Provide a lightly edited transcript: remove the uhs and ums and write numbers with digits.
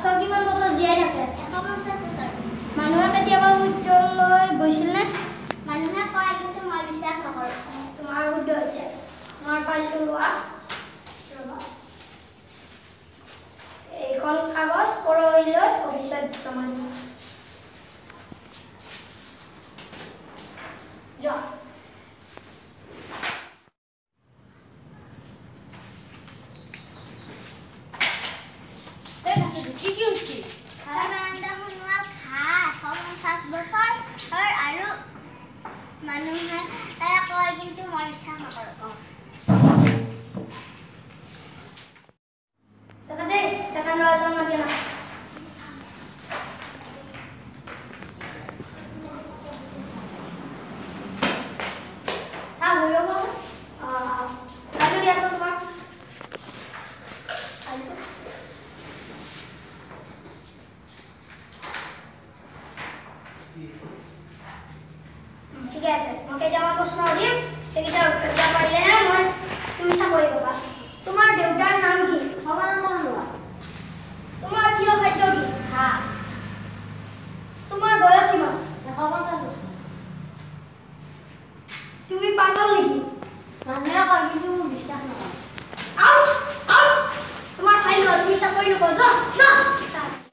মাছৰ কিমান বছৰ জীয়াই থাকে? 150 বছৰ। মানুহে কেতিয়াবা সূৰ্যলৈ গৈছিল নে? মানুহে কয় কিন্তু মই বিশ্বাস নকৰোঁ। তোমাৰ শুদ্ধ হৈছে। তোমাৰ ফাইলটো লোৱা। এইখন কাগজ পৰহিলৈ অফিচত জমা দিবা। যোৱা। কি হৈছে? ধৰ্মানন্দ সোণোৱাল খা 150 বছৰ আৰু মানুহে কয় কিন্তু মই বিশ্বাস নকৰোঁ। সেকেন্ড ল'ৰাজন মাতি আনা। ঠিক আছে, মই কেইটামান প্ৰশ্ন দিম, সেইকেইটাৰ উত্তৰ দিব পাৰিলেহে তুমি চাকৰি পাবা। তোমাৰ দেউতাৰ নাম কি? ভৱানন্দ সোণোৱাল। তোমাৰ প্ৰিয় খাদ্য কি? ভাত। তোমাৰ বয়স কিমান? 150 বছৰ। তুমি পাগল নেকি? মানুহে কয় কিন্তু মই বিশ্বাস নকৰোঁ। আউট! তোমাৰ ফাইল লোৱা, তুমি চাকৰি নোপোৱা। যোৱা।